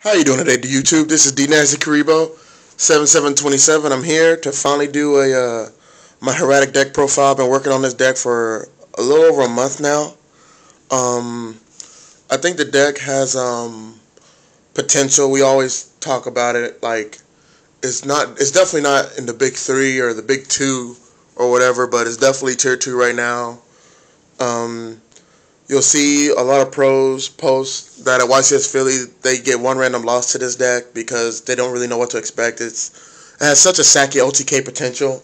How you doing today, to YouTube? This is Kuriboh, 7727. I'm here to finally do my Hieratics deck profile. I've been working on this deck for a little over a month now. Um, I think the deck has potential. We always talk about it like it's definitely not in the big three or the big two or whatever, but it's definitely tier two right now. Um, You'll see a lot of pros post that at YCS Philly they get one random loss to this deck because they don't really know what to expect. It has such a sacky OTK potential.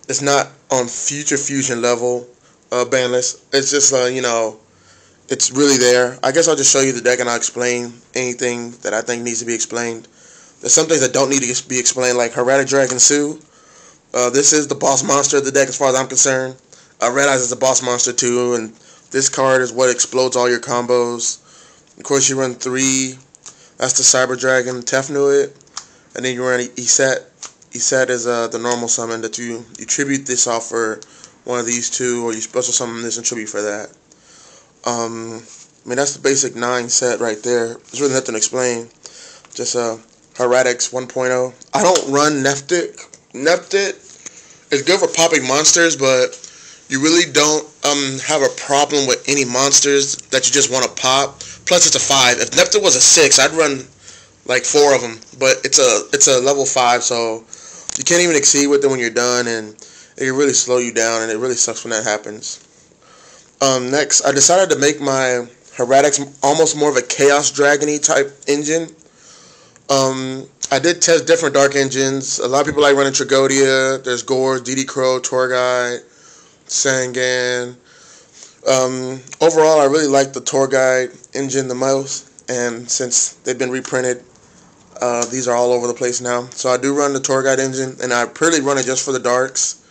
It's not on future fusion level ban list. It's just it's really there. I guess I'll just show you the deck and I'll explain anything that I think needs to be explained. There's some things that don't need to be explained, like Hieratics Dragon Sue. This is the boss monster of the deck as far as I'm concerned. Red Eyes is a boss monster too, and this card is what explodes all your combos. Of course, you run 3. That's the Cyber Dragon Tefnuit. And then you run Iset. Iset is the normal summon that you tribute this off for one of these two, or you special summon this and tribute for that. I mean, that's the basic 9 set right there. There's really nothing to explain. Just Hieratics 1.0. I don't run Neftit. Neftit is good for popping monsters, but you really don't have a problem with any monsters that you just want to pop. Plus, it's a 5. If Neftit was a 6, I'd run like 4 of them. But it's a level 5, so you can't even exceed with it when you're done, and it can really slow you down, and it really sucks when that happens. Next, I decided to make my Hieratics almost more of a Chaos Dragon-y type engine. I did test different dark engines. A lot of people like running Tragodia. There's Gore, DD Crow, Torguide, Sangan. Overall, I really like the Torguide engine the most, and since they've been reprinted, these are all over the place now. So I do run the Torguide engine, and I purely run it just for the darks.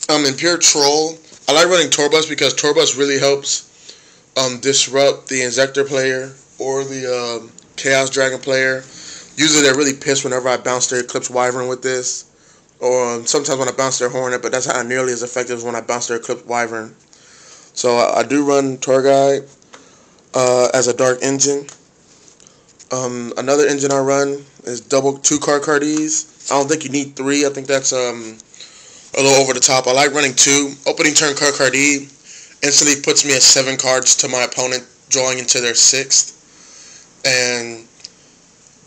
In pure troll, I like running Torbus because Torbus really helps disrupt the Inzektor player or the Chaos Dragon player. Usually they're really pissed whenever I bounce their Eclipse Wyvern with this, or sometimes when I bounce their Hornet, but that's not nearly as effective as when I bounce their Eclipse Wyvern. So I do run Torguide as a dark engine. Another engine I run is double 2-card Cardees. I don't think you need 3. I think that's a little over the top. I like running 2. Opening turn card Cardee instantly puts me at 7 cards to my opponent, drawing into their 6th, and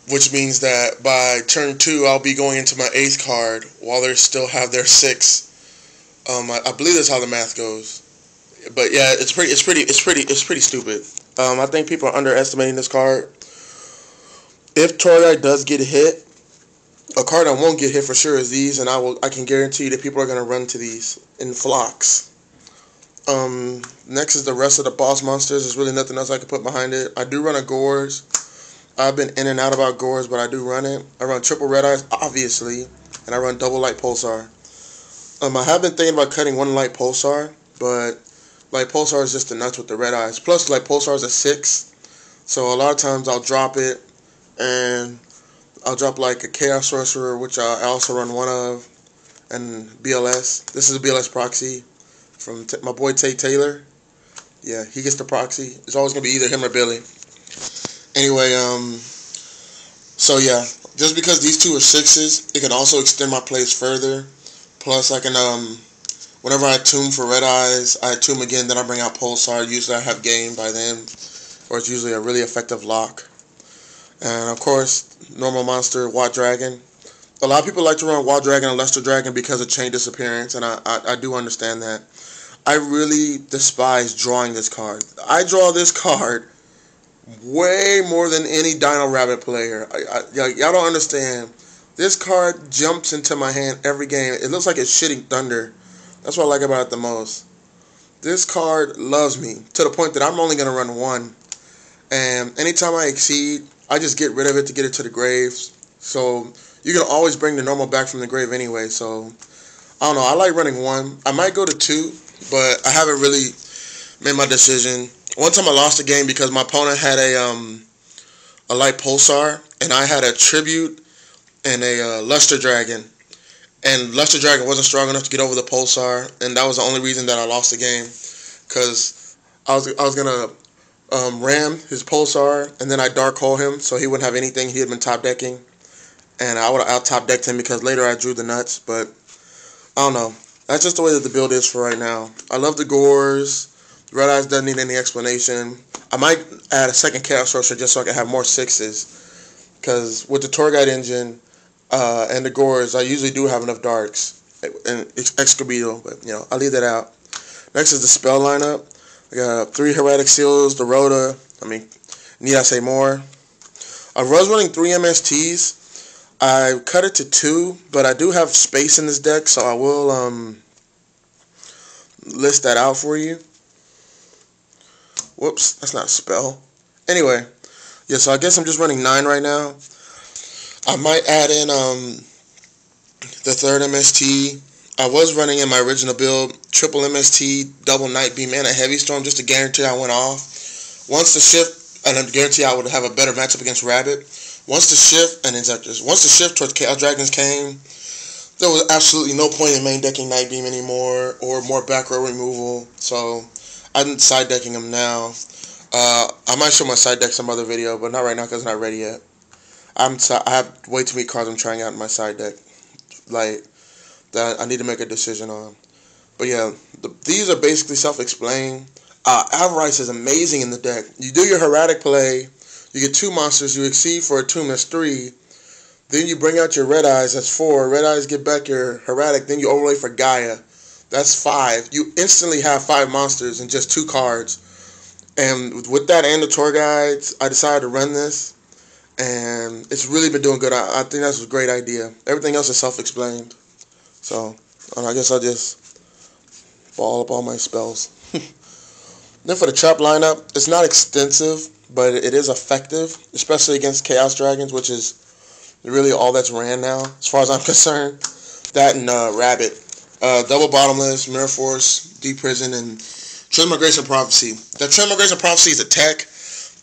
which means that by turn 2 I'll be going into my 8th card while they still have their 6. I believe that's how the math goes. But yeah, it's pretty stupid. I think people are underestimating this card. If Torguide does get hit, a card that won't get hit for sure is these, and I can guarantee you that people are going to run to these in flocks. Next is the rest of the boss monsters. There's really nothing else I can put behind it. I do run a Gores. I've been in and out about Gores, but I do run it. I run triple Red Eyes, obviously, and I run double Light Pulsar. I have been thinking about cutting one Light Pulsar, but Light Pulsar is just the nuts with the Red Eyes. Plus, Light Pulsar is a 6, so a lot of times I'll drop it, and I'll drop like a Chaos Sorcerer, which I also run one of, and BLS. This is a BLS proxy from my boy Tate Taylor. Yeah, he gets the proxy. It's always going to be either him or Billy. Anyway, so yeah, just because these two are 6s, it can also extend my plays further. Plus, I can, whenever I tune for Red Eyes, I tune again, then I bring out Pulsar. Usually I have game by then, or it's usually a really effective lock. And of course, normal monster, Watt Dragon. A lot of people like to run Watt Dragon and Luster Dragon because of chain disappearance, and I do understand that. I really despise drawing this card. I draw this card way more than any Dino Rabbit player. Y'all don't understand. This card jumps into my hand every game. It looks like it's shitting thunder. That's what I like about it the most. This card loves me to the point that I'm only going to run 1. And anytime I exceed, I just get rid of it to get it to the graves. So you can always bring the normal back from the grave anyway. So I don't know. I like running 1. I might go to 2, but I haven't really made my decision. One time I lost a game because my opponent had a Light Pulsar, and I had a Tribute and a Luster Dragon. And Luster Dragon wasn't strong enough to get over the Pulsar, and that was the only reason that I lost the game. Because I was going to ram his pulsar, and then I dark hole him so he wouldn't have anything he had been top decking, and I would have out top decked him because later I drew the nuts. But I don't know. That's just the way that the build is for right now. I love the Gores. Red Eyes doesn't need any explanation. I might add a second Chaos Sorcerer just so I can have more sixes, because with the Tour Guide engine and the Gores, I usually do have enough darks and Excubito, but I'll leave that out. Next is the spell lineup. I got 3 Hieratic Seals, the Rhoda. Need I say more? I was running 3 MSTs. I cut it to 2, but I do have space in this deck, so I will list that out for you. Whoops, that's not a spell. Anyway, yeah, so I guess I'm just running 9 right now. I might add in the 3rd MST. I was running in my original build triple MST, double Night Beam, and a Heavy Storm just to guarantee I went off. Once the shift, and I guarantee I would have a better matchup against Rabbit. Once the shift, and Injectors, once the shift towards Chaos Dragons came, there was absolutely no point in main decking Night Beam anymore or more back row removal. So I'm side decking them now. I might show my side deck some other video, but not right now because I'm not ready yet. I have way too many cards I'm trying out in my side deck, like that I need to make a decision on. But yeah, these are basically self-explained. Avarice is amazing in the deck. You do your Hieratic play, you get 2 monsters, you exceed for a tomb, that's 3. Then you bring out your Red Eyes, that's 4. Red Eyes get back your Hieratic, then you overlay for Gaia, that's 5. You instantly have 5 monsters and just 2 cards. And with that and the tour guides, I decided to run this, and it's really been doing good. I think that's a great idea. Everything else is self-explained. So I guess I'll just ball up all my spells. Then for the trap lineup, it's not extensive, but it is effective, especially against Chaos Dragons, which is really all that's ran now, as far as I'm concerned. That and Rabbit. Double Bottomless, Mirror Force, Deep Prison, and Transmigration Prophecy. That Transmigration Prophecy is a tech,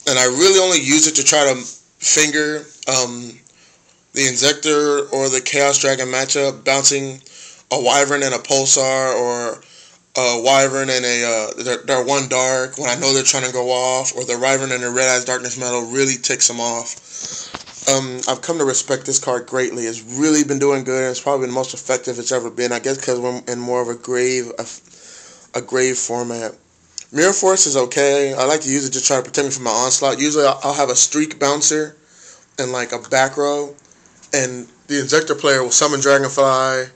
and I really only use it to try to finger the Injector or the Chaos Dragon matchup, bouncing a Wyvern and a Pulsar, or a Wyvern and their 1 dark when I know they're trying to go off, or the Wyvern and the Red Eyes Darkness Metal really ticks them off. I've come to respect this card greatly. It's really been doing good, and it's probably the most effective it's ever been. I guess because we're in more of a grave format. Mirror Force is okay. I like to use it to try to protect me from my onslaught. Usually I'll have a Streak Bouncer and like a back row, and the Injector player will summon Dragonfly,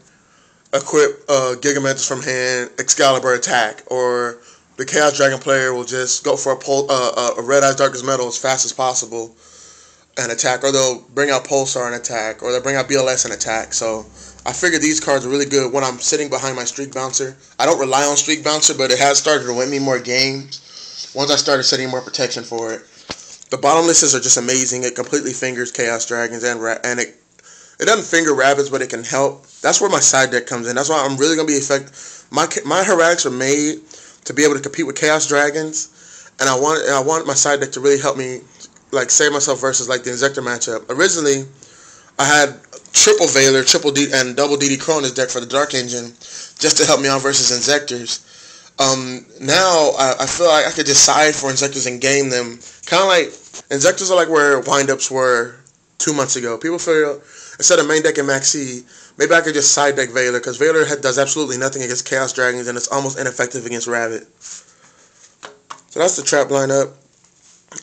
equip Gigamantis from hand, Excalibur attack, or the Chaos Dragon player will just go for a Red Eyes Darkest Metal as fast as possible and attack, or they'll bring out Pulsar and attack, or they'll bring out BLS and attack. So I figure these cards are really good when I'm sitting behind my Streak Bouncer. I don't rely on Streak Bouncer, but it has started to win me more games once I started setting more protection for it. The Bottomlesses are just amazing. It completely fingers Chaos Dragons, and it doesn't finger Rabbits, but it can help. That's where my side deck comes in. That's why I'm really going to be effective. My Hieratics are made to be able to compete with Chaos Dragons, and I want my side deck to really help me like save myself versus like the Injector matchup. Originally, I had triple Veiler, triple D, and double DD Cronus deck for the Dark Engine just to help me out versus Injectors. Now I feel like I could just side for Injectors and game them. Kind of like Injectors are like where windups were 2 months ago. People feel instead of main decking Maxi, maybe I could just side deck Veiler, because Veiler does absolutely nothing against Chaos Dragons, and it's almost ineffective against Rabbit. So that's the trap lineup.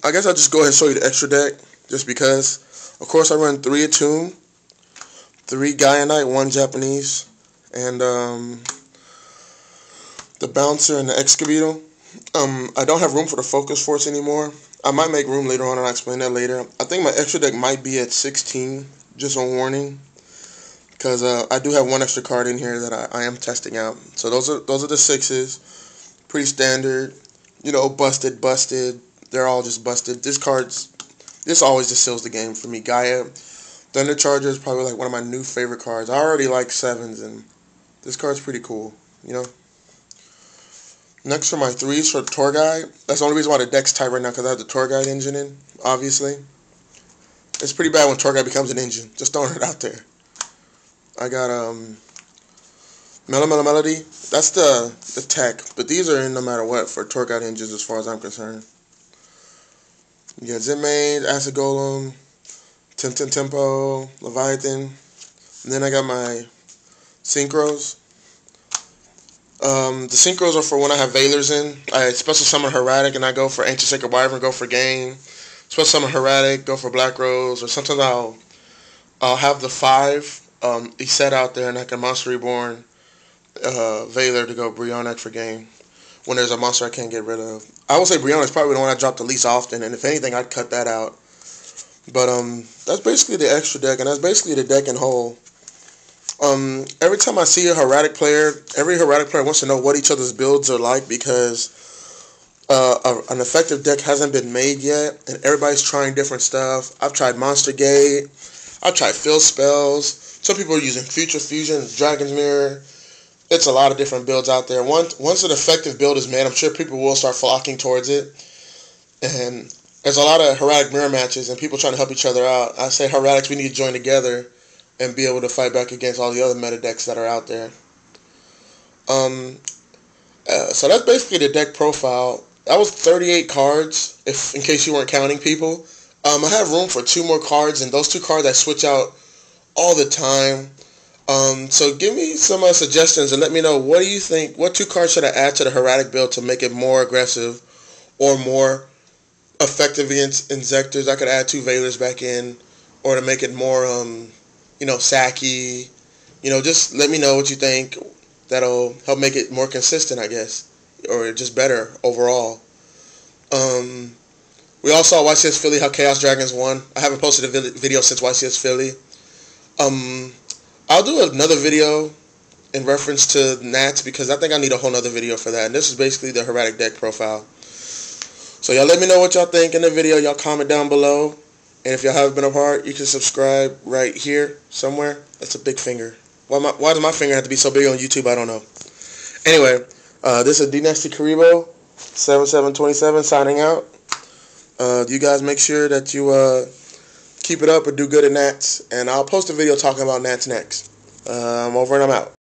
I guess I'll just go ahead and show you the extra deck, just because. Of course, I run 3 Attune, 3 Gaia Knight, 1 Japanese, and the Bouncer and the Excubito. I don't have room for the Focus Force anymore. I might make room later on, and I'll explain that later. I think my extra deck might be at 16, just on warning, because I do have 1 extra card in here that I am testing out. So those are the 6s, pretty standard. Busted. They're all just busted. This always just seals the game for me. Gaia, Thunder Charger is probably like one of my new favorite cards. I already like 7s, and this card's pretty cool. Next for my 3s for the Tour Guide. That's the only reason why the deck's tight right now, because I have the Tour Guide engine in, obviously. It's pretty bad when Tour Guide becomes an engine. Just throwing it out there. I got Melody. That's the tech, but these are in no matter what for Tour Guide engines as far as I'm concerned. You got Zenmain, Acid Golem, Tempo, Leviathan. And then I got my Synchros. The Synchros are for when I have Veilers in. I special summon Hieratics and I go for Ancient Sacred Wyvern, go for Gain. Special summon Hieratics, go for Black Rose, or sometimes I'll have the 5 set out there and I can Monster Reborn Veiler to go Brionac for Gain when there's a monster I can't get rid of. I would say Brionac is probably the one I drop the least often, and if anything, I'd cut that out. But that's basically the extra deck, and that's basically the deck in whole. Every time I see a Hieratics player, every Hieratics player wants to know what each other's builds are like because an effective deck hasn't been made yet, and everybody's trying different stuff. I've tried Monster Gate. I've tried Fill Spells. Some people are using Future Fusion, Dragon's Mirror. It's a lot of different builds out there. Once an effective build is made, I'm sure people will start flocking towards it. And there's a lot of Hieratics mirror matches and people trying to help each other out. I say Hieratics, we need to join together and be able to fight back against all the other meta decks that are out there. So that's basically the deck profile. That was 38 cards, in case you weren't counting people. I have room for 2 more cards, and those 2 cards I switch out all the time. So give me some suggestions and let me know, what do you think, what 2 cards should I add to the Hieratics build to make it more aggressive or more effective against Inzectors? I could add 2 Veilers back in, or to make it more, sacky. Just let me know what you think. That'll help make it more consistent, I guess, or just better overall. We all saw YCS Philly, how Chaos Dragons won. I haven't posted a video since YCS Philly. I'll do another video in reference to Nats because I think I need a whole nother video for that. And this is basically the Hieratics deck profile. So y'all let me know what y'all think in the video. Y'all comment down below. And if y'all haven't been a part, you can subscribe right here somewhere. That's a big finger. Why does my finger have to be so big on YouTube? I don't know. Anyway, this is Dynasty Kuriboh, 7727 signing out. You guys make sure that you keep it up or do good at Nats. And I'll post a video talking about Nats next. I'm over and I'm out.